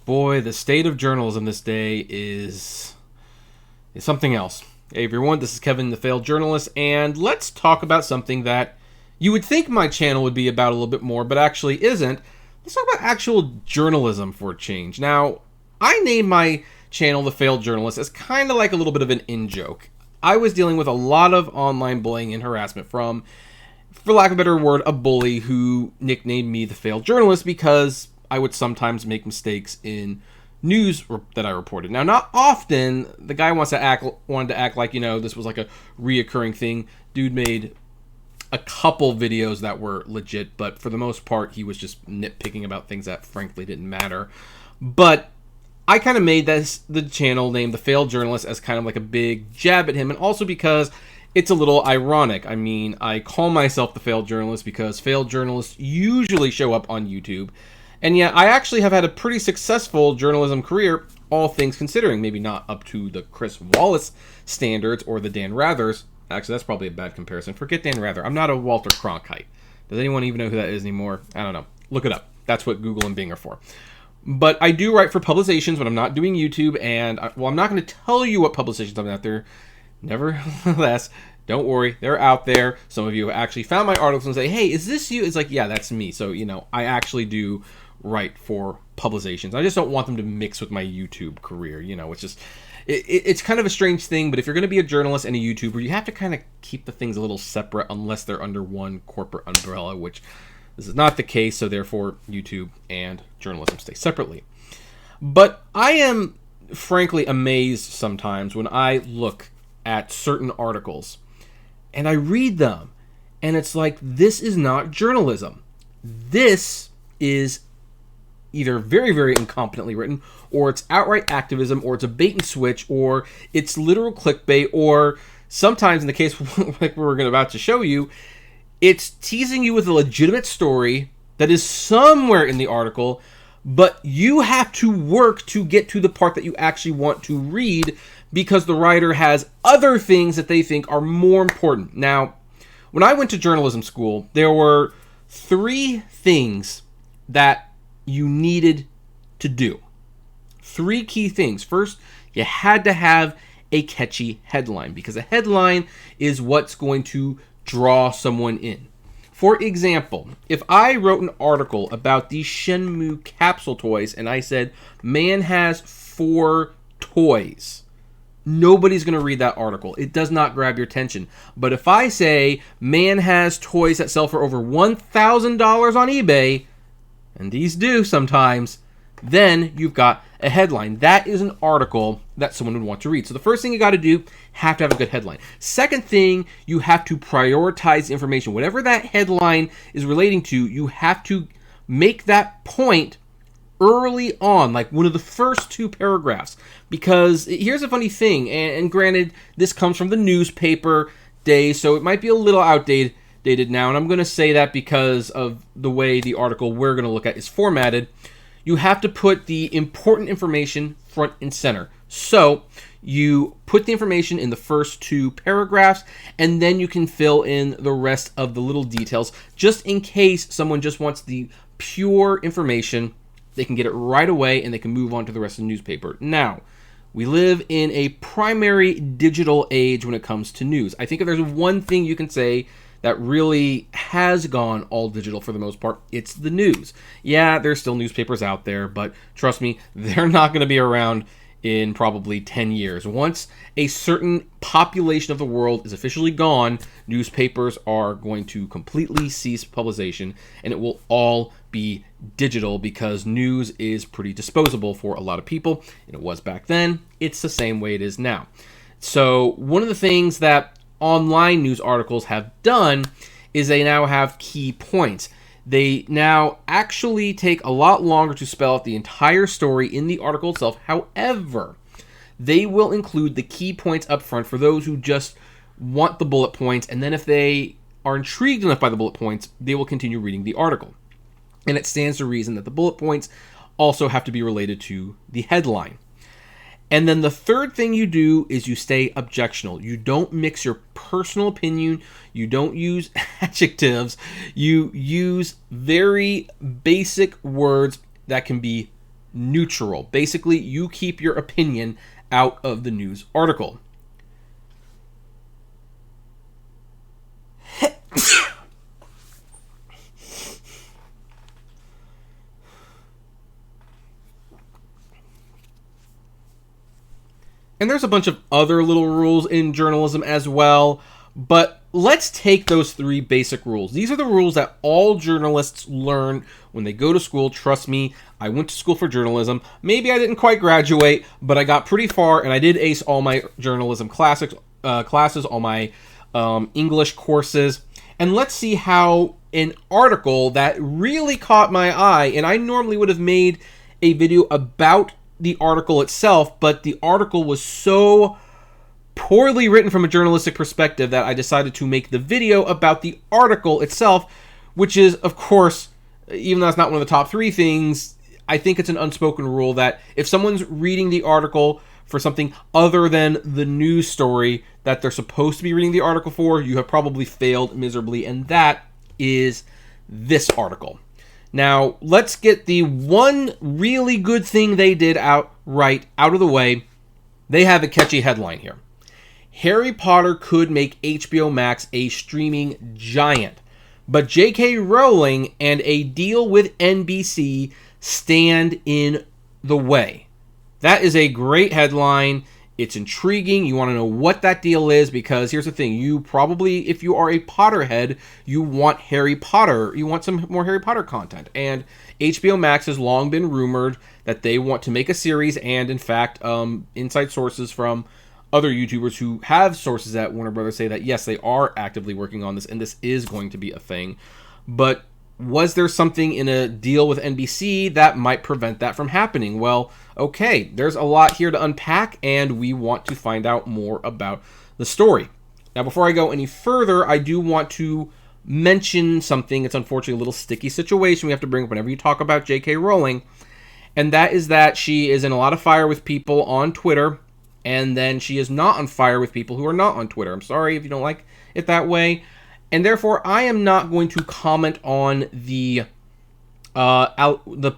boy, the state of journalism this day is something else. Hey everyone, this is Kevin, the failed journalist, and let's talk about something that you would think my channel would be about a little bit more, but actually isn't. Let's talk about actual journalism for a change. Now, I named my channel The Failed Journalist as kind of like a little bit of an in-joke. I was dealing with a lot of online bullying and harassment from, for lack of a better word, a bully who nicknamed me The Failed Journalist because I would sometimes make mistakes in news that I reported. Now, not often. The guy wanted to act like, this was like a reoccurring thing. Dude made a couple videos that were legit, but for the most part, he was just nitpicking about things that frankly didn't matter. But I kind of made the channel named The Failed Journalist as kind of like a big jab at him, and also because it's a little ironic. I mean, I call myself The Failed Journalist because failed journalists usually show up on YouTube. And yet, I actually have had a pretty successful journalism career, all things considering. Maybe not up to the Chris Wallace standards or the Dan Rathers. Actually, that's probably a bad comparison. Forget Dan Rather. I'm not a Walter Cronkite. Does anyone even know who that is anymore? I don't know. Look it up. That's what Google and Bing are for. But I do write for publications when I'm not doing YouTube. And, I'm not going to tell you what publications I'm out there. Nevertheless, don't worry. They're out there. Some of you have actually found my articles and say, hey, is this you? It's like, yeah, that's me. So, I actually do write for publications. I just don't want them to mix with my YouTube career. It's just, it's kind of a strange thing, but if you're going to be a journalist and a YouTuber, you have to kind of keep the things a little separate unless they're under one corporate umbrella, which this is not the case, so therefore YouTube and journalism stay separately. But I am frankly amazed sometimes when I look at certain articles and I read them and it's like, this is not journalism. This is either very, very incompetently written, or it's outright activism, or it's a bait and switch, or it's literal clickbait, or sometimes in the case like we're about to show you, it's teasing you with a legitimate story that is somewhere in the article, but you have to work to get to the part that you actually want to read because the writer has other things that they think are more important. Now, when I went to journalism school, there were 3 things that you needed to do. 3 key things. First, you had to have a catchy headline because a headline is what's going to draw someone in. For example, if I wrote an article about these Shenmue capsule toys and I said, man has 4 toys, nobody's going to read that article. It does not grab your attention. But if I say, man has toys that sell for over $1,000 on eBay, and these do sometimes, then you've got a headline. That is an article that someone would want to read. So the first thing you got to do, have to have a good headline. Second thing, you have to prioritize information. Whatever that headline is relating to, you have to make that point early on, like one of the first 2 paragraphs. Because here's a funny thing, and granted, this comes from the newspaper days, so it might be a little outdated now, and I'm going to say that because of the way the article we're going to look at is formatted. You have to put the important information front and center. So you put the information in the first 2 paragraphs, and then you can fill in the rest of the little details, just in case someone just wants the pure information. They can get it right away, and they can move on to the rest of the newspaper. Now, we live in a primary digital age when it comes to news. I think if there's one thing you can say that really has gone all digital for the most part, it's the news. Yeah, there's still newspapers out there, but trust me, they're not going to be around in probably 10 years. Once a certain population of the world is officially gone, newspapers are going to completely cease publication, and it will all be digital because news is pretty disposable for a lot of people, and it was back then. It's the same way it is now. So one of the things that online news articles have done is they now have key points. They now actually take a lot longer to spell out the entire story in the article itself. However, they will include the key points up front for those who just want the bullet points, and then if they are intrigued enough by the bullet points, they will continue reading the article. And it stands to reason that the bullet points also have to be related to the headline. And then the third thing you do is you stay objectional. You don't mix your personal opinion. You don't use adjectives. You use very basic words that can be neutral. Basically, you keep your opinion out of the news article. And there's a bunch of other little rules in journalism as well, but let's take those 3 basic rules. These are the rules that all journalists learn when they go to school. Trust me, I went to school for journalism. Maybe I didn't quite graduate, but I got pretty far, and I did ace all my journalism classes, all my English courses. And let's see how an article that really caught my eye, and I normally would have made a video about the article itself, but the article was so poorly written from a journalistic perspective that I decided to make the video about the article itself, which is, of course, even though it's not one of the top 3 things, I think it's an unspoken rule that if someone's reading the article for something other than the news story that they're supposed to be reading the article for, you have probably failed miserably, and that is this article. Now, let's get the one really good thing they did out of the way. They have a catchy headline here. Harry Potter could make HBO Max a streaming giant, but J.K. Rowling and a deal with NBC stand in the way. That is a great headline. It's intriguing. You want to know what that deal is because here's the thing. You probably, if you are a Potterhead, you want Harry Potter. You want some more Harry Potter content. And HBO Max has long been rumored that they want to make a series. And in fact, inside sources from other YouTubers who have sources at Warner Brothers say that, yes, they are actively working on this. And this is going to be a thing. But was there something in a deal with NBC that might prevent that from happening? Well, okay, there's a lot here to unpack, and we want to find out more about the story. Now, before I go any further, I do want to mention something. It's unfortunately a little sticky situation we have to bring up whenever you talk about J.K. Rowling, and that is that she is in a lot of fire with people on Twitter, and then she is not on fire with people who are not on Twitter. I'm sorry if you don't like it that way. And therefore, I am not going to comment on the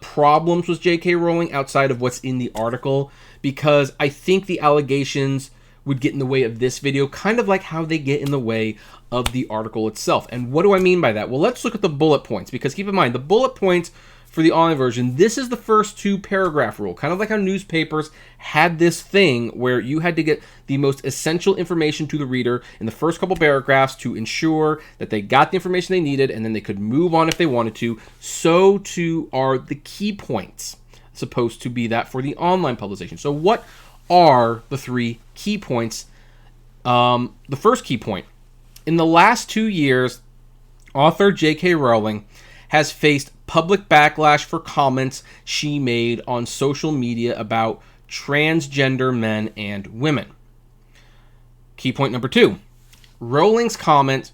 problems with J.K. Rowling outside of what's in the article, because I think the allegations would get in the way of this video, kind of like how they get in the way of the article itself. And what do I mean by that? Well, let's look at the bullet points, because keep in mind, the bullet points for the online version, this is the first 2-paragraph rule, kind of like how newspapers had this thing where you had to get the most essential information to the reader in the first couple paragraphs to ensure that they got the information they needed and then they could move on if they wanted to. So too are the key points supposed to be that for the online publication. So what are the 3 key points? The first key point, in the last 2 years, author J.K. Rowling has faced public backlash for comments she made on social media about transgender men and women. Key point number 2. Rowling's comments,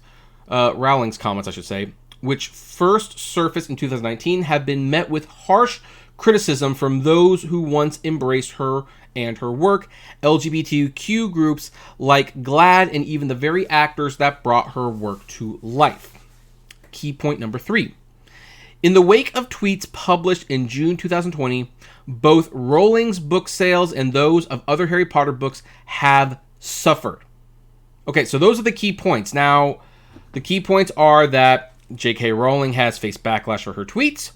which first surfaced in 2019, have been met with harsh criticism from those who once embraced her and her work, LGBTQ groups like GLAAD, and even the very actors that brought her work to life. Key point number 3. In the wake of tweets published in June 2020, both Rowling's book sales and those of other Harry Potter books have suffered. Okay, so those are the key points. Now, the key points are that J.K. Rowling has faced backlash for her tweets,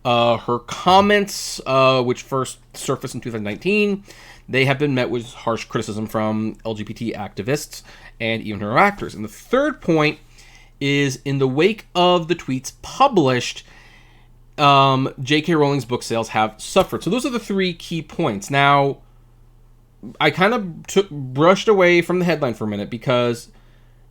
her comments, which first surfaced in 2019, they have been met with harsh criticism from LGBT activists and even her actors. And the third point is, in the wake of the tweets published, J.K. Rowling's book sales have suffered. So those are the 3 key points. Now, I kind of brushed away from the headline for a minute, because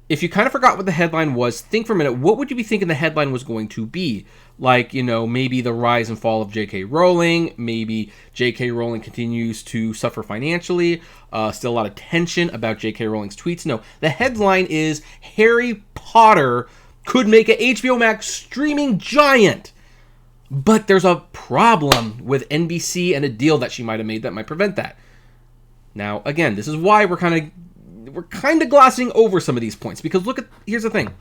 if you kind of forgot what the headline was, think for a minute, what would you be thinking the headline was going to be? Like, maybe the rise and fall of J.K. Rowling, maybe J.K. Rowling continues to suffer financially, still a lot of tension about J.K. Rowling's tweets. No, the headline is Harry Potter could make an HBO Max streaming giant. But there's a problem with NBC and a deal that she might have made that might prevent that. Now, again, this is why we're kind of glossing over some of these points, because here's the thing.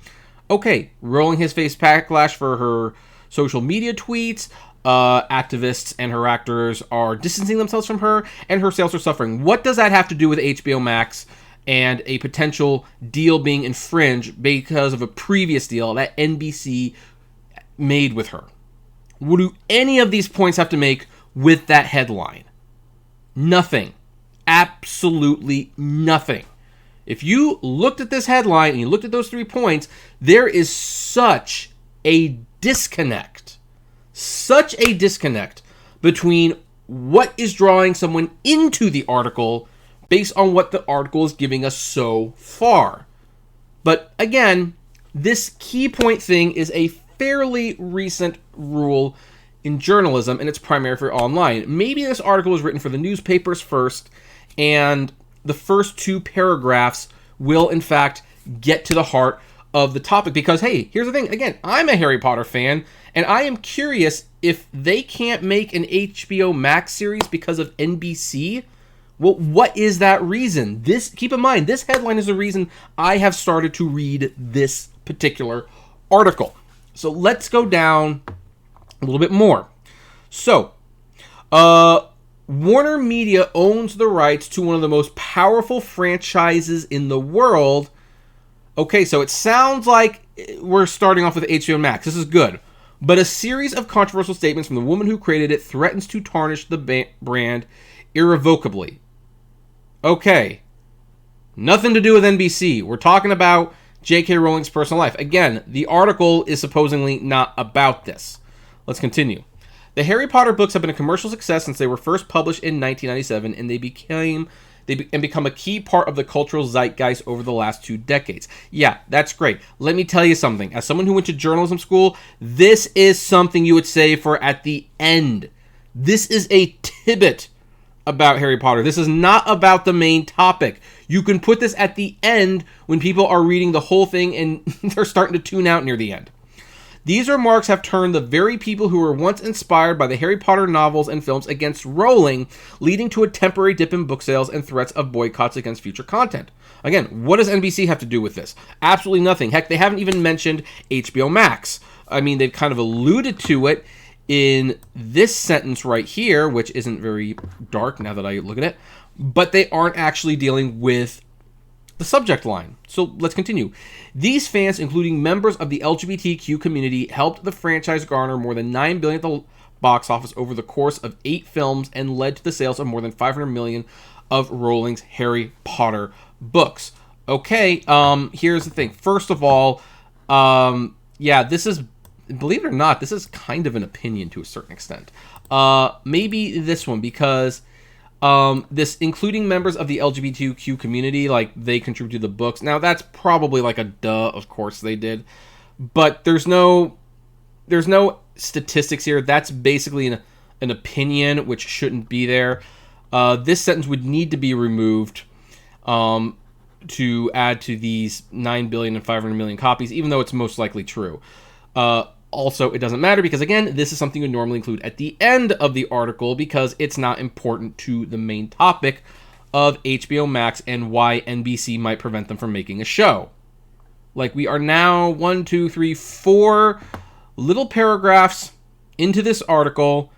Okay, Rowling has faced backlash for her social media tweets. activists and her actors are distancing themselves from her, and her sales are suffering. What does that have to do with HBO Max and a potential deal being infringed because of a previous deal that NBC made with her? What do any of these points have to make with that headline? Nothing. Absolutely nothing. If you looked at this headline and you looked at those 3 points, there is such a disconnect. Such a disconnect between what is drawing someone into the article based on what the article is giving us so far. But again, this key point thing is a fairly recent rule in journalism, and it's primary for online. Maybe this article was written for the newspapers first, and the first 2 paragraphs will, in fact, get to the heart of the topic. Because, hey, here's the thing. Again, I'm a Harry Potter fan, and I am curious if they can't make an HBO Max series because of NBC. Well, what is that reason? Keep in mind, this headline is the reason I have started to read this particular article. So let's go down a little bit more. So, Warner Media owns the rights to one of the most powerful franchises in the world. Okay, so it sounds like we're starting off with HBO Max. This is good. But a series of controversial statements from the woman who created it threatens to tarnish the brand irrevocably. Okay. Nothing to do with NBC. We're talking about J.K. Rowling's personal life. Again, the article is supposedly not about this. Let's continue. The Harry Potter books have been a commercial success since they were first published in 1997, and they become a key part of the cultural zeitgeist over the last 2 decades. Yeah, that's great. Let me tell you something. As someone who went to journalism school, this is something you would say for at the end. This is a tidbit about Harry Potter. This is not about the main topic. You can put this at the end when people are reading the whole thing and they're starting to tune out near the end. These remarks have turned the very people who were once inspired by the Harry Potter novels and films against Rowling, leading to a temporary dip in book sales and threats of boycotts against future content. Again, what does NBC have to do with this? Absolutely nothing. Heck, they haven't even mentioned HBO Max. I mean, they've kind of alluded to it in this sentence right here, which isn't very dark now that I look at it, but they aren't actually dealing with the subject line. So let's continue. These fans, including members of the LGBTQ community, helped the franchise garner more than $9 billion at the box office over the course of 8 films and led to the sales of more than $500 million of Rowling's Harry Potter books. Okay, here's the thing. First of all, this is, believe it or not, this is kind of an opinion to a certain extent. Maybe this one, because this including members of the LGBTQ community, like they contribute to the books. Now that's probably like a duh, of course they did, but there's no statistics here. That's basically an opinion which shouldn't be there. This sentence would need to be removed to add to these 9 billion and 500 million copies, even though it's most likely true. Also, it doesn't matter because, again, this is something you normally include at the end of the article because it's not important to the main topic of HBO Max and why NBC might prevent them from making a show. Like, we are now 4 little paragraphs into this article,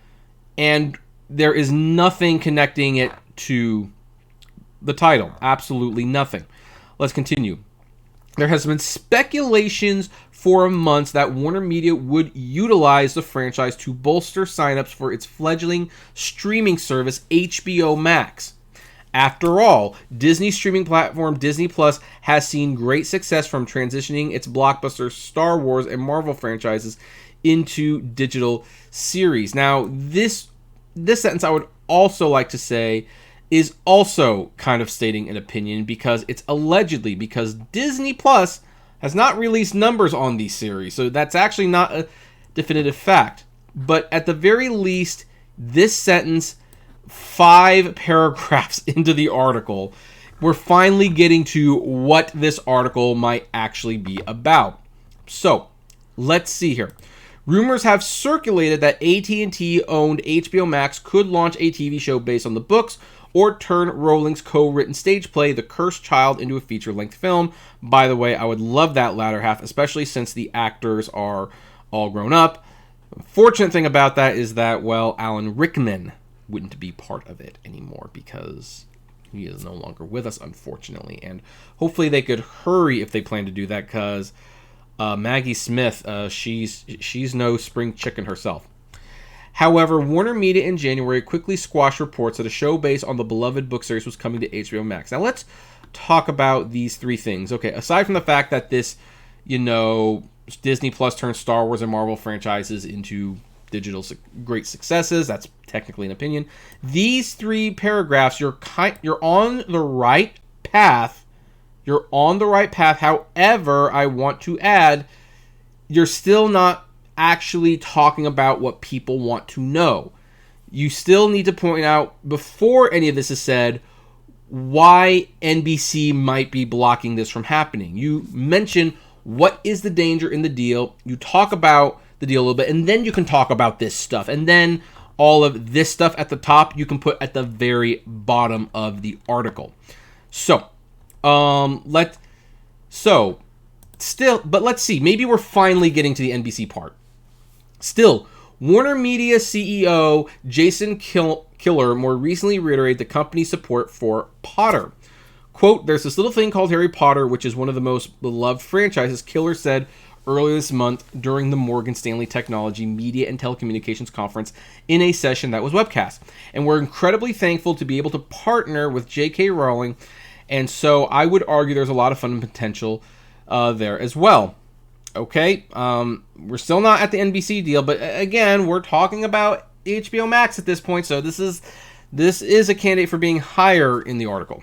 and there is nothing connecting it to the title. Absolutely nothing. Let's continue. There has been speculations for months that Warner Media would utilize the franchise to bolster signups for its fledgling streaming service, HBO Max. After all, Disney's streaming platform Disney Plus has seen great success from transitioning its blockbuster Star Wars and Marvel franchises into digital series. Now, this sentence I would also like to say is also kind of stating an opinion because it's allegedly, because Disney Plus has not released numbers on these series, so that's actually not a definitive fact. But at the very least, this sentence, 5 paragraphs into the article, we're finally getting to what this article might actually be about. So, let's see here. Rumors have circulated that AT&T owned HBO Max could launch a TV show based on the books or turn Rowling's co-written stage play, The Cursed Child, into a feature-length film. By the way, I would love that latter half, especially since the actors are all grown up. Fortunate thing about that is that, well, Alan Rickman wouldn't be part of it anymore because he is no longer with us, unfortunately. And hopefully they could hurry if they plan to do that, because Maggie Smith, she's no spring chicken herself. However, Warner Media in January quickly squashed reports that a show based on the beloved book series was coming to HBO Max. Now let's talk about these three things. Okay, aside from the fact that this, Disney Plus turned Star Wars and Marvel franchises into digital great successes, that's technically an opinion. These three paragraphs, you're on the right path. You're on the right path. However, I want to add, you're still not actually talking about what people want to know. You still need to point out, before any of this is said, why NBC might be blocking this from happening. You mention what is the danger in the deal. You talk about the deal a little bit, and then you can talk about this stuff. And then all of this stuff at the top, you can put at the very bottom of the article. Let's see. Maybe we're finally getting to the NBC part. Still, Warner Media CEO Jason Killer more recently reiterated the company's support for Potter. Quote, "There's this little thing called Harry Potter, which is one of the most beloved franchises," Killer said earlier this month during the Morgan Stanley Technology, Media, and Telecommunications Conference in a session that was webcast. "And we're incredibly thankful to be able to partner with J.K. Rowling, and so I would argue there's a lot of fun and potential there as well." Okay, we're still not at the NBC deal, but again, we're talking about HBO Max at this point, so this is a candidate for being higher in the article.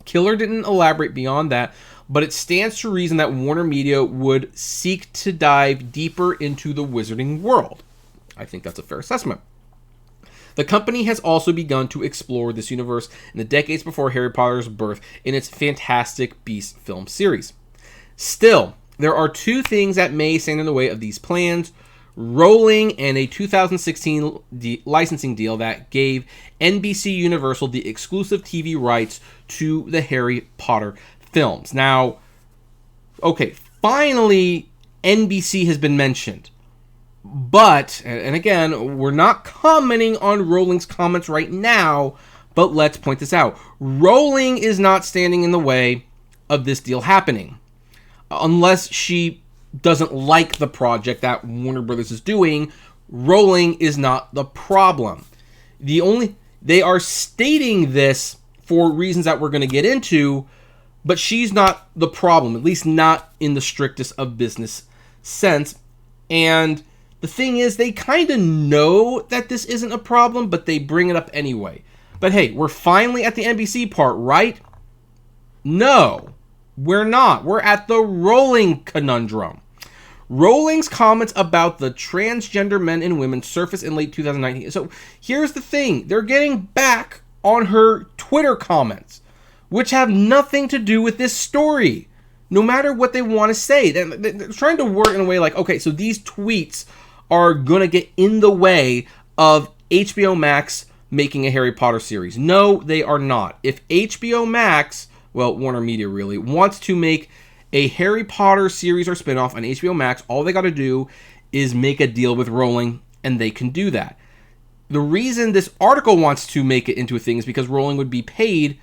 Killer didn't elaborate beyond that, but it stands to reason that Warner Media would seek to dive deeper into the wizarding world. I think that's a fair assessment. The company has also begun to explore this universe in the decades before Harry Potter's birth in its Fantastic Beasts film series. Still, there are two things that may stand in the way of these plans: Rowling and a 2016 licensing deal that gave NBC Universal the exclusive TV rights to the Harry Potter films. Now, okay, finally, NBC has been mentioned. But, and again, we're not commenting on Rowling's comments right now, but let's point this out. Rowling is not standing in the way of this deal happening. Unless she doesn't like the project that Warner Brothers is doing, Rowling is not the problem. They are stating this for reasons that we're going to get into, but she's not the problem, at least not in the strictest of business sense. And the thing is, they kind of know that this isn't a problem, but they bring it up anyway. But hey, we're finally at the NBC part, right? No. We're not. We're at the Rowling conundrum. Rowling's comments about the transgender men and women surfaced in late 2019. So here's the thing. They're getting back on her Twitter comments, which have nothing to do with this story. No matter what they want to say. They're trying to word in a way like, okay, so these tweets are going to get in the way of HBO Max making a Harry Potter series. No, they are not. If HBO Max... well, Warner Media really wants to make a Harry Potter series or spinoff on HBO Max, all they got to do is make a deal with Rowling, and they can do that. The reason this article wants to make it into a thing is because Rowling would be paid,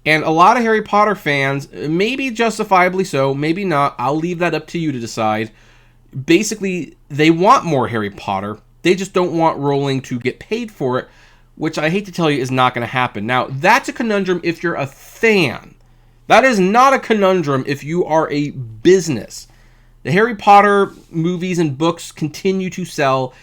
and a lot of Harry Potter fans, maybe justifiably so, maybe not, I'll leave that up to you to decide. Basically, they want more Harry Potter. They just don't want Rowling to get paid for it, which I hate to tell you is not going to happen. Now, that's a conundrum if you're a fan. That is not a conundrum if you are a business. The Harry Potter movies and books continue to sell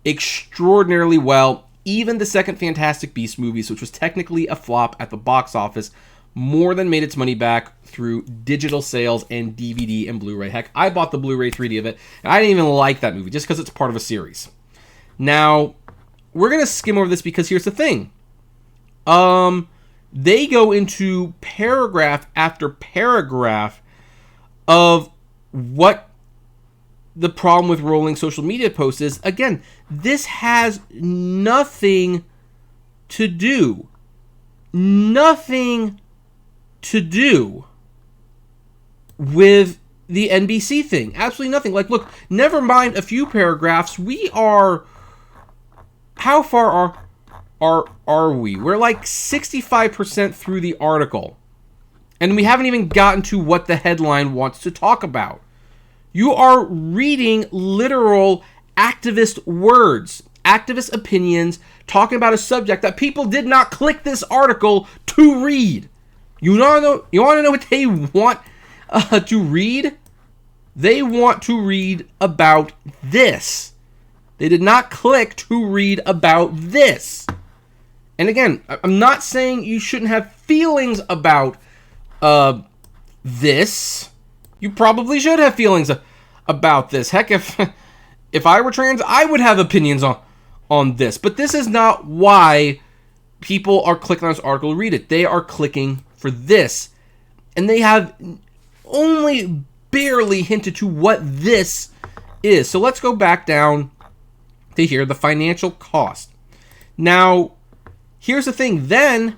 extraordinarily well. Even the second Fantastic Beasts movies, which was technically a flop at the box office, more than made its money back through digital sales and DVD and Blu-ray. Heck, I bought the Blu-ray 3D of it, and I didn't even like that movie just because it's part of a series. Now, we're going to skim over this because here's the thing. They go into paragraph after paragraph of what the problem with Rowling's social media posts is. Again, this has nothing to do with the NBC thing. Absolutely nothing. Like, look, never mind a few paragraphs. We are... How far are we? We're like 65% through the article. And we haven't even gotten to what the headline wants to talk about. You are reading literal activist words, activist opinions, talking about a subject that people did not click this article to read. You want to know what they want to read? They want to read about this. They did not click to read about this. And again, I'm not saying you shouldn't have feelings about this. You probably should have feelings about this. Heck, if I were trans, I would have opinions on this. But this is not why people are clicking on this article to read it. They are clicking for this. And they have only barely hinted to what this is. So let's go back down to here, the financial cost. Now, here's the thing. Then,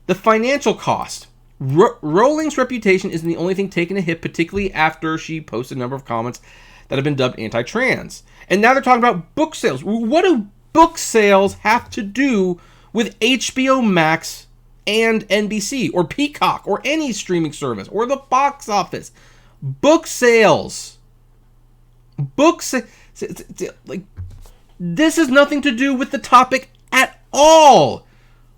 the financial cost. Rowling's reputation isn't the only thing taking a hit, particularly after she posted a number of comments that have been dubbed anti-trans. And now they're talking about book sales. What do book sales have to do with HBO Max and NBC or Peacock or any streaming service or the box office? Book sales. Like, this has nothing to do with the topic at all.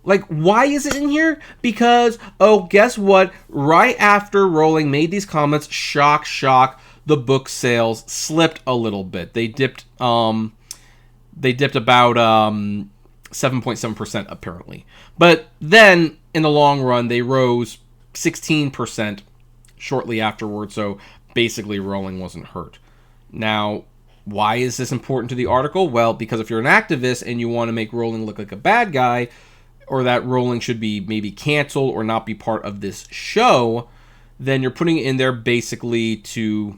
Like, why is it in here? Because, oh, guess what? Right after Rowling made these comments, shock, the book sales slipped a little bit. They dipped about 7.7% apparently. But then, in the long run, they rose 16% shortly afterwards. So basically, Rowling wasn't hurt. Now, why is this important to the article? Well, because if you're an activist and you want to make Rowling look like a bad guy, or that Rowling should be maybe canceled or not be part of this show, then you're putting it in there basically to,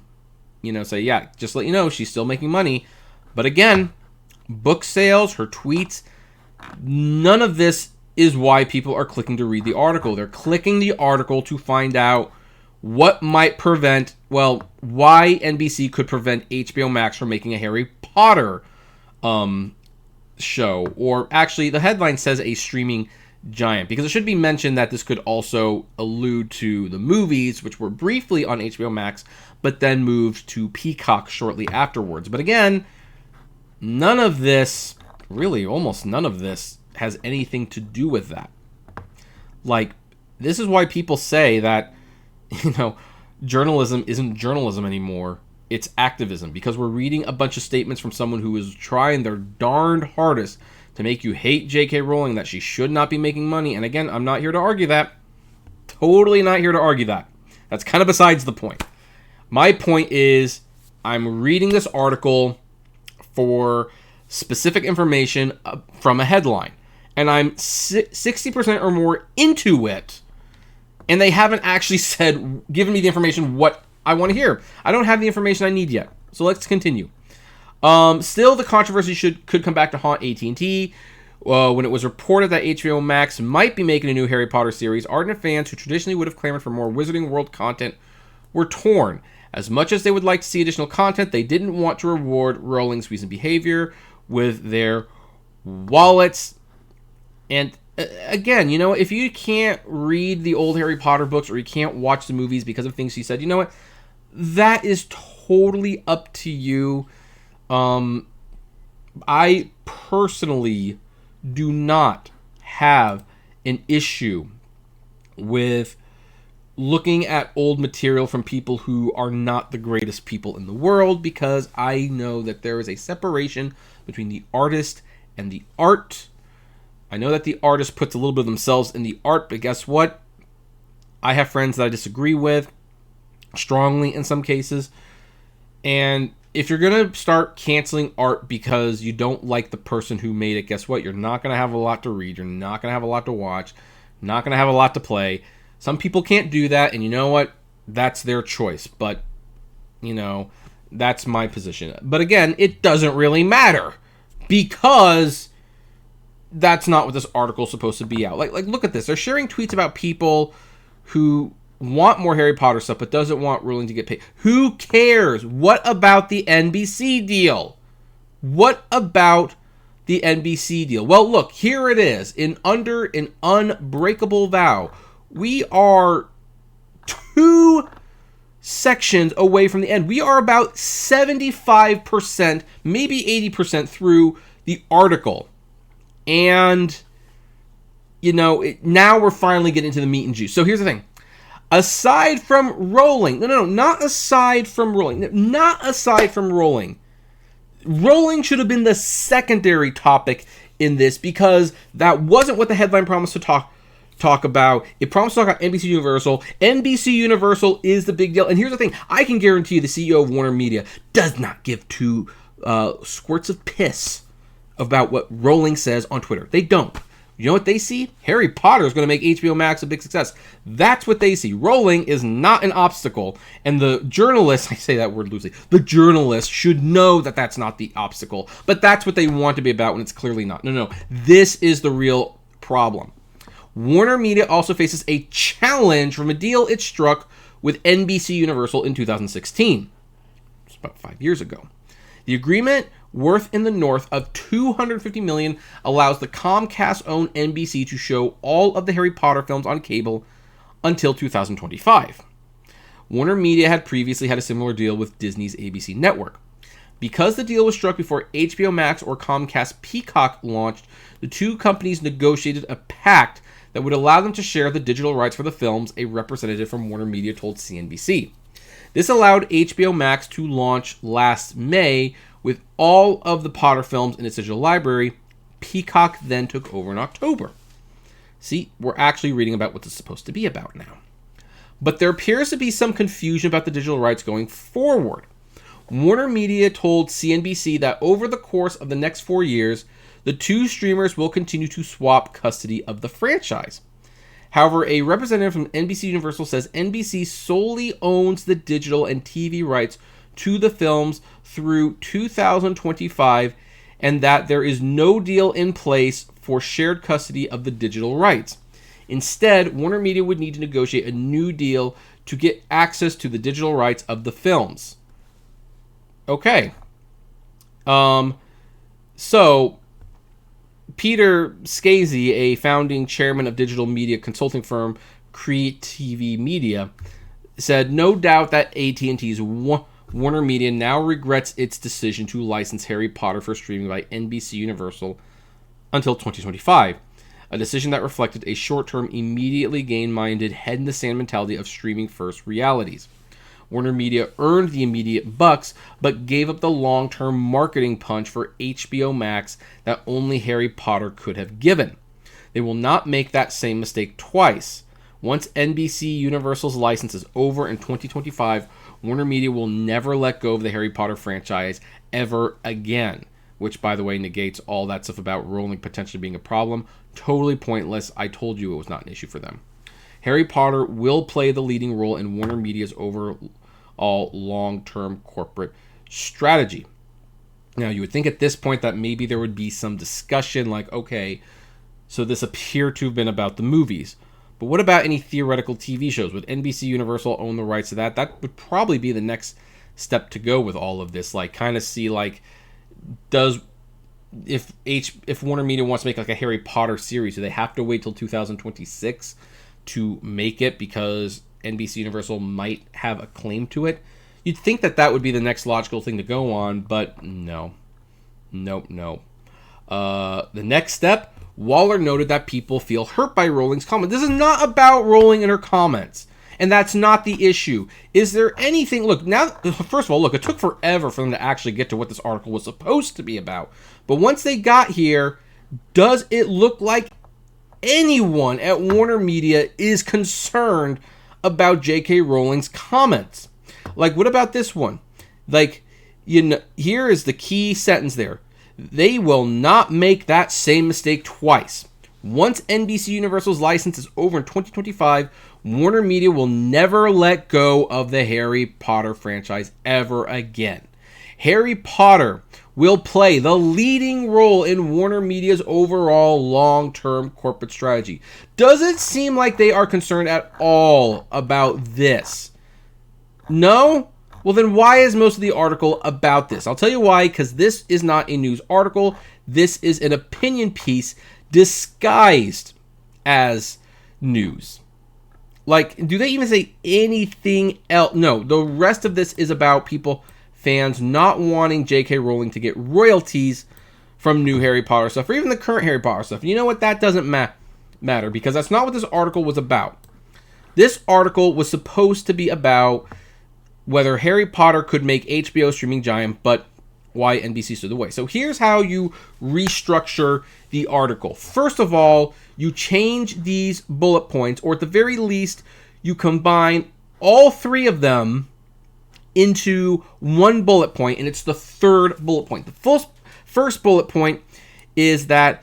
say, yeah, just let you know she's still making money. But again, book sales, her tweets, none of this is why people are clicking to read the article. They're clicking the article to find out what might prevent, why NBC could prevent HBO Max from making a Harry Potter show. Or actually, the headline says a streaming giant, because it should be mentioned that this could also allude to the movies, which were briefly on HBO Max, but then moved to Peacock shortly afterwards. But again, none of this, really almost none of this, has anything to do with that. Like, this is why people say that, journalism isn't journalism anymore. It's activism, because we're reading a bunch of statements from someone who is trying their darned hardest to make you hate J.K. Rowling, that she should not be making money. And again, I'm not here to argue that. Totally not here to argue that. That's kind of besides the point. My point is, I'm reading this article for specific information from a headline, and I'm 60% or more into it, and they haven't actually given me the information what I want to hear. I don't have the information I need yet. So let's continue. Still, the controversy could come back to haunt AT&T. When it was reported that HBO Max might be making a new Harry Potter series, ardent fans who traditionally would have clamored for more Wizarding World content were torn. As much as they would like to see additional content, they didn't want to reward Rowling's recent behavior with their wallets. And again, if you can't read the old Harry Potter books, or you can't watch the movies because of things she said, you know what? That is totally up to you. I personally do not have an issue with looking at old material from people who are not the greatest people in the world, because I know that there is a separation between the artist and the art. I know that the artist puts a little bit of themselves in the art, but guess what? I have friends that I disagree with strongly in some cases. And if you're going to start canceling art because you don't like the person who made it, guess what? You're not going to have a lot to read. You're not going to have a lot to watch. Not going to have a lot to play. Some people can't do that, and you know what? That's their choice. But, that's my position. But again, it doesn't really matter, because that's not what this article is supposed to be out. Like look at this. They're sharing tweets about people who want more Harry Potter stuff, but doesn't want Rowling to get paid. Who cares? What about the NBC deal? What about the NBC deal? Well, look, here it is. Under an unbreakable vow, we are 2 sections away from the end. We are about 75%, maybe 80% through the article. And, now we're finally getting into the meat and juice. So here's the thing. Aside from Rowling, not aside from Rowling. Rowling should have been the secondary topic in this, because that wasn't what the headline promised to talk about. It promised to talk about NBC Universal. NBC Universal is the big deal. And here's the thing. I can guarantee you the CEO of Warner Media does not give 2 squirts of piss about what Rowling says on Twitter. They don't. You know what they see? Harry Potter is going to make HBO Max a big success. That's what they see. Rowling is not an obstacle. And the journalists, I say that word loosely, the journalists should know that that's not the obstacle. But that's what they want to be about when it's clearly not. No. This is the real problem. Warner Media also faces a challenge from a deal it struck with NBC Universal in 2016. It's about 5 years ago. The agreement, worth in the north of $250 million, allows the Comcast-owned NBC to show all of the Harry Potter films on cable until 2025. Warner Media had previously had a similar deal with Disney's ABC network. Because the deal was struck before HBO Max or Comcast Peacock launched, the 2 companies negotiated a pact that would allow them to share the digital rights for the films, a representative from Warner Media told CNBC. This allowed HBO Max to launch last May with all of the Potter films in its digital library. Peacock then took over in October. See, we're actually reading about what it's supposed to be about now. But there appears to be some confusion about the digital rights going forward. Warner Media told CNBC that over the course of the next 4 years, the 2 streamers will continue to swap custody of the franchise. However, a representative from NBC Universal says NBC solely owns the digital and TV rights to the films through 2025, and that there is no deal in place for shared custody of the digital rights. Instead, Warner Media would need to negotiate a new deal to get access to the digital rights of the films. Okay. So Peter Scazy, a founding chairman of digital media consulting firm Create TV Media, said no doubt that AT&T's Warner Media now regrets its decision to license Harry Potter for streaming by NBC Universal until 2025, a decision that reflected a short-term, immediately gain-minded, head-in-the-sand mentality of streaming-first realities. Warner Media earned the immediate bucks, but gave up the long-term marketing punch for HBO Max that only Harry Potter could have given. They will not make that same mistake twice. Once NBC Universal's license is over in 2025, Warner Media will never let go of the Harry Potter franchise ever again, which, by the way, negates all that stuff about Rowling potentially being a problem. Totally pointless. I told you it was not an issue for them. Harry Potter will play the leading role in Warner Media's overall long-term corporate strategy. Now, you would think at this point that maybe there would be some discussion like, okay, so this appeared to have been about the movies. But what about any theoretical TV shows? Would NBC Universal own the rights to that? That would probably be the next step to go with all of this. Like, kind of see, like, if Warner Media wants to make like a Harry Potter series, do they have to wait till 2026 to make it because NBC Universal might have a claim to it? You'd think that would be the next logical thing to go on, but no. Nope. The next step, Waller noted that people feel hurt by Rowling's comment. This is not about Rowling and her comments, and that's not the issue. Is there anything... Look, now, first of all, it took forever for them to actually get to what this article was supposed to be about. But once they got here, does it look like anyone at Warner Media is concerned about J.K. Rowling's comments? Like, what about this one? Like, here is the key sentence there. They will not make that same mistake twice. Once NBC Universal's license is over in 2025, Warner Media will never let go of the Harry Potter franchise ever again. Harry Potter will play the leading role in Warner Media's overall long-term corporate strategy. Does it seem like they are concerned at all about this? No? Well, then why is most of the article about this? I'll tell you why, because this is not a news article. This is an opinion piece disguised as news. Like, do they even say anything else? No, the rest of this is about fans not wanting J.K. Rowling to get royalties from new Harry Potter stuff, or even the current Harry Potter stuff. You know what? That doesn't matter, because that's not what this article was about. This article was supposed to be about whether Harry Potter could make HBO streaming giant, but why NBC stood the way. So here's how you restructure the article. First of all, you change these bullet points, or at the very least, you combine all three of them into one bullet point, and it's the third bullet point. The first bullet point is that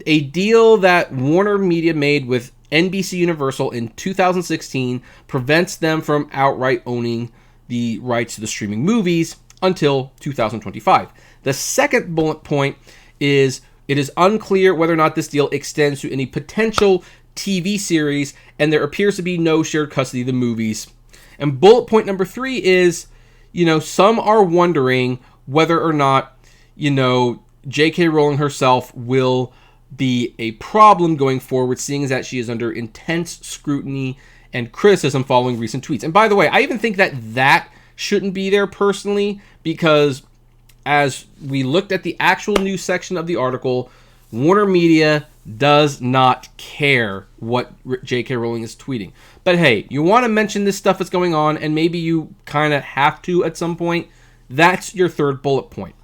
a deal that Warner Media made with NBC Universal in 2016 prevents them from outright owning the rights to the streaming movies until 2025. The second bullet point is it is unclear whether or not this deal extends to any potential TV series, and there appears to be no shared custody of the movies. And bullet point number 3 is, some are wondering whether or not, J.K. Rowling herself will be a problem going forward, seeing as that she is under intense scrutiny and criticism following recent tweets. And by the way, I even think that shouldn't be there personally, because as we looked at the actual news section of the article, Warner Media does not care what J.K. Rowling is tweeting. But hey, you want to mention this stuff that's going on, and maybe you kind of have to at some point. That's your third bullet point.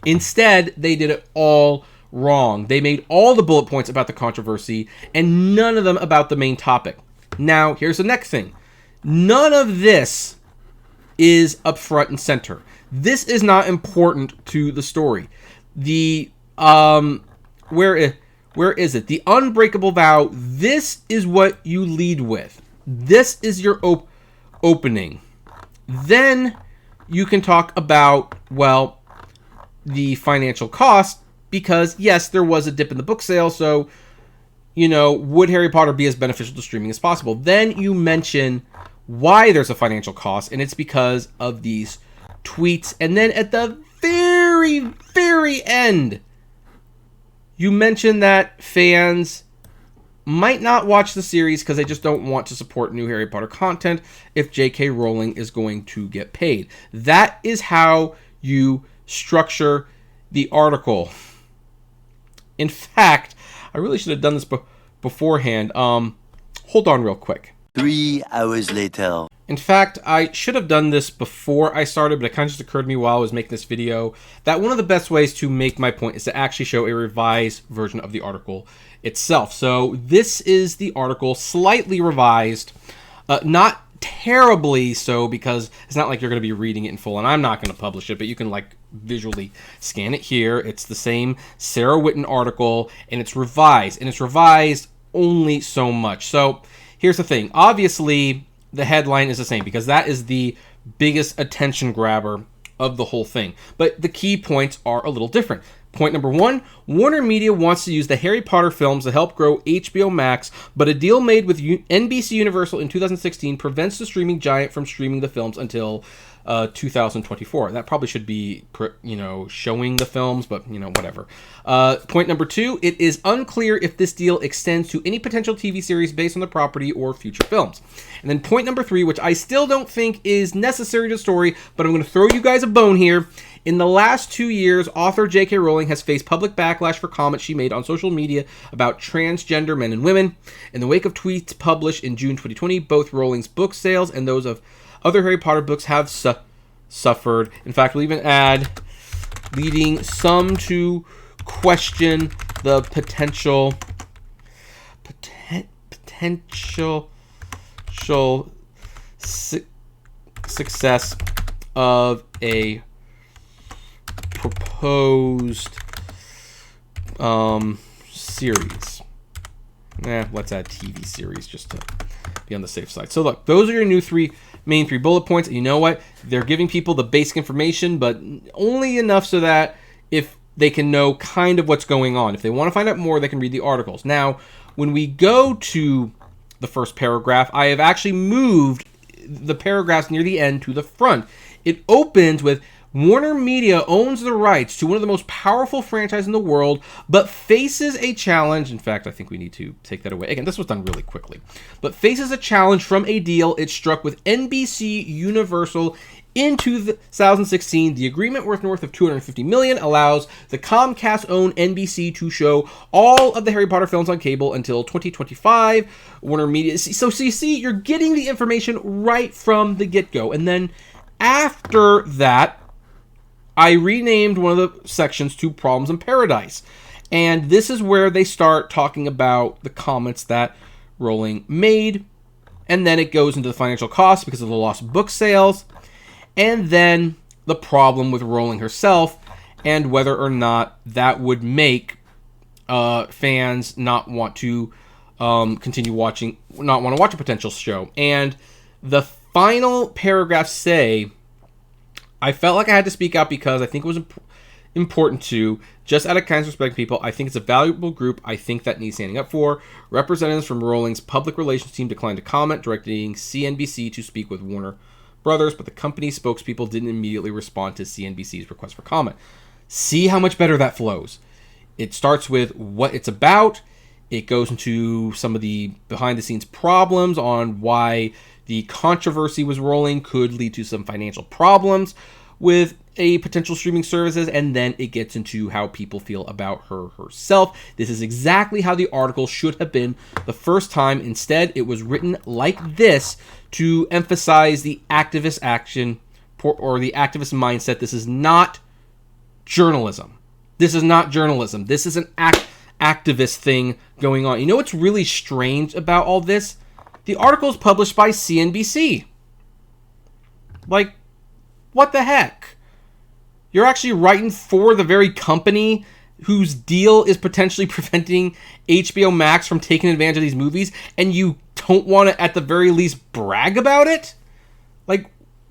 Instead, they did it all wrong. They made all the bullet points about the controversy and none of them about the main topic. Now, here's the next thing. None of this is up front and center. This is not important to the story. The where is it? The unbreakable vow. This is what you lead with. This is your opening. Then you can talk about, the financial cost, because yes, there was a dip in the book sale, so would Harry Potter be as beneficial to streaming as possible? Then you mention why there's a financial cost, and it's because of these tweets. And then at the very, very end, you mention that fans might not watch the series because they just don't want to support new Harry Potter content if J.K. Rowling is going to get paid. That is how you structure the article. In fact, I really should have done this beforehand. Hold on real quick. 3 hours later. In fact, I should have done this before I started, but it kind of just occurred to me while I was making this video that one of the best ways to make my point is to actually show a revised version of the article itself. So this is the article, slightly revised, not terribly so, because it's not like you're going to be reading it in full, and I'm not going to publish it, but you can visually scan it here. It's the same Sarah Whitten article, and it's revised only so much. So here's the thing. Obviously, the headline is the same because that is the biggest attention grabber of the whole thing. But the key points are a little different. Point number 1, Warner Media wants to use the Harry Potter films to help grow HBO Max, but a deal made with NBC Universal in 2016 prevents the streaming giant from streaming the films until 2024. That probably should be, showing the films, but, whatever. Point number 2, it is unclear if this deal extends to any potential TV series based on the property or future films. And then point number 3, which I still don't think is necessary to the story, but I'm going to throw you guys a bone here. In the last 2 years, author J.K. Rowling has faced public backlash for comments she made on social media about transgender men and women. In the wake of tweets published in June 2020, both Rowling's book sales and those of other Harry Potter books have suffered. In fact, we'll even add, leading some to question the potential success of a proposed series. Let's add TV series just to be on the safe side. So look, those are your new 3 main 3 bullet points. And you know what? They're giving people the basic information, but only enough so that if they can know kind of what's going on. If they want to find out more, they can read the articles. Now, when we go to the first paragraph, I have actually moved the paragraphs near the end to the front. It opens with, Warner Media owns the rights to one of the most powerful franchises in the world, but faces a challenge. In fact, I think we need to take that away. Again, this was done really quickly. But faces a challenge from a deal it struck with NBC Universal in 2016. The agreement, worth north of $250 million, allows the Comcast-owned NBC to show all of the Harry Potter films on cable until 2025. Warner Media. So you see, you're getting the information right from the get-go. And then after that, I renamed one of the sections to Problems in Paradise. And this is where they start talking about the comments that Rowling made. And then it goes into the financial costs because of the lost book sales. And then the problem with Rowling herself and whether or not that would make fans not want to continue watching, not want to watch a potential show. And the final paragraphs say, I felt like I had to speak out because I think it was important to, just out of kindness respect people, I think it's a valuable group I think that needs standing up for. Representatives from Rowling's public relations team declined to comment, directing CNBC to speak with Warner Brothers, but the company's spokespeople didn't immediately respond to CNBC's request for comment. See how much better that flows. It starts with what it's about. It goes into some of the behind-the-scenes problems on why the controversy with Rowling could lead to some financial problems with a potential streaming services, and then it gets into how people feel about her herself. This is exactly how the article should have been the first time. Instead, it was written like this to emphasize the activist action or the activist mindset. This is not journalism. This is not journalism. This is an activist thing going on. You know what's really strange about all this? The article is published by CNBC. Like, what the heck? You're actually writing for the very company whose deal is potentially preventing HBO Max from taking advantage of these movies, and you don't want to, at the very least, brag about it? Like,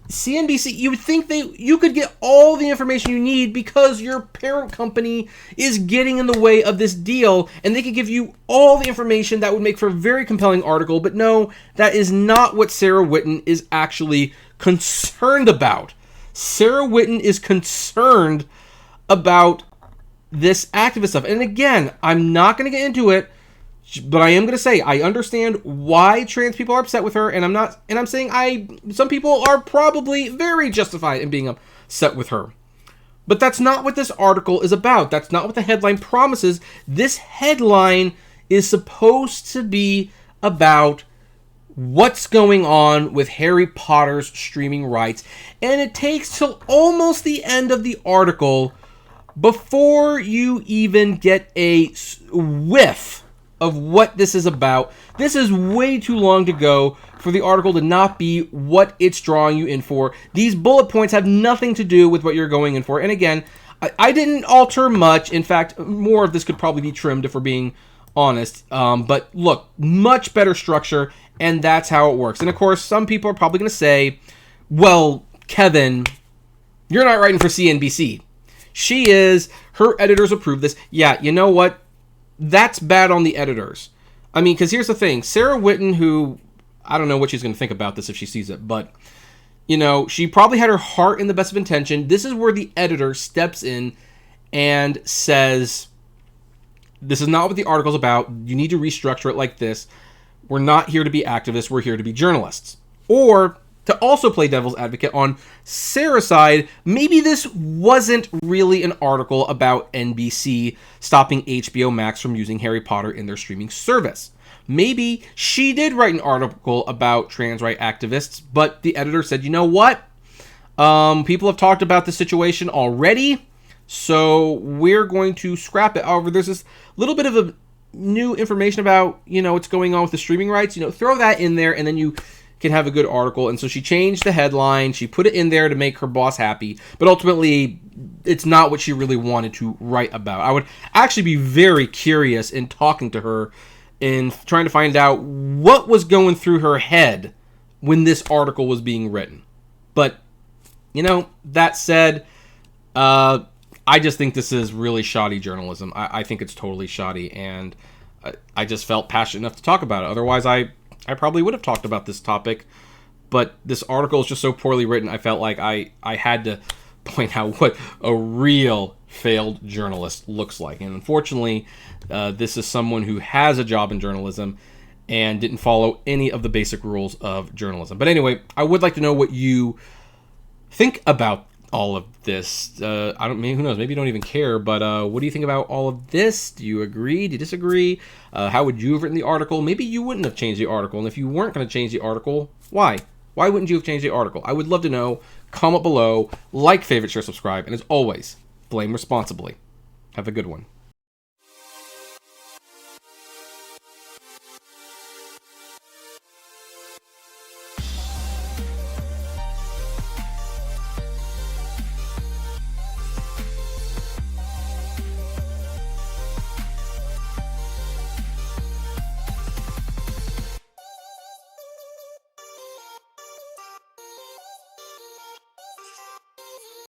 CNBC, you would think you could get all the information you need because your parent company is getting in the way of this deal, and they could give you all the information that would make for a very compelling article. But no, that is not what Sarah Whitten is actually concerned about. Sarah Whitten is concerned about this activist stuff. And again, I'm not going to get into it, but I am going to say I understand why trans people are upset with her, and I'm saying some people are probably very justified in being upset with her. But that's not what this article is about. That's not what the headline promises. This headline is supposed to be about what's going on with Harry Potter's streaming rights, and it takes till almost the end of the article before you even get a whiff of what this is about. This is way too long to go for the article to not be what it's drawing you in for. These bullet points have nothing to do with what you're going in for. And again, I didn't alter much. In fact, more of this could probably be trimmed if we're being honest. But look, much better structure, and that's how it works. And of course, some people are probably going to say, well, Kevin, you're not writing for CNBC. She is. Her editors approved this. Yeah, you know what? That's bad on the editors. I mean, because here's the thing. Sarah Whitten, who, I don't know what she's going to think about this if she sees it, but, you know, she probably had her heart in the best of intention. This is where the editor steps in and says, this is not what the article's about. You need to restructure it like this. We're not here to be activists. We're here to be journalists. Or, to also play devil's advocate on Sarah's side, maybe this wasn't really an article about NBC stopping HBO Max from using Harry Potter in their streaming service. Maybe she did write an article about trans rights activists, but the editor said, you know what? People have talked about this situation already, so we're going to scrap it. However, there's this little bit of a new information about, you know, what's going on with the streaming rights. You know, throw that in there, and then you can have a good article. And so she changed the headline. She put it in there to make her boss happy. But ultimately, it's not what she really wanted to write about. I would actually be very curious in talking to her and trying to find out what was going through her head when this article was being written. But, that said, I just think this is really shoddy journalism. I think it's totally shoddy, and I just felt passionate enough to talk about it. Otherwise, I probably would have talked about this topic, but this article is just so poorly written, I felt like I had to point out what a real failed journalist looks like. And unfortunately, this is someone who has a job in journalism and didn't follow any of the basic rules of journalism. But anyway, I would like to know what you think about all of this. Who knows, maybe you don't even care, but what do you think about all of this? Do you agree? Do you disagree? How would you have written the article? Maybe you wouldn't have changed the article, and if you weren't going to change the article, why? Why wouldn't you have changed the article? I would love to know. Comment below, like, favorite, share, subscribe, and as always, blame responsibly. Have a good one.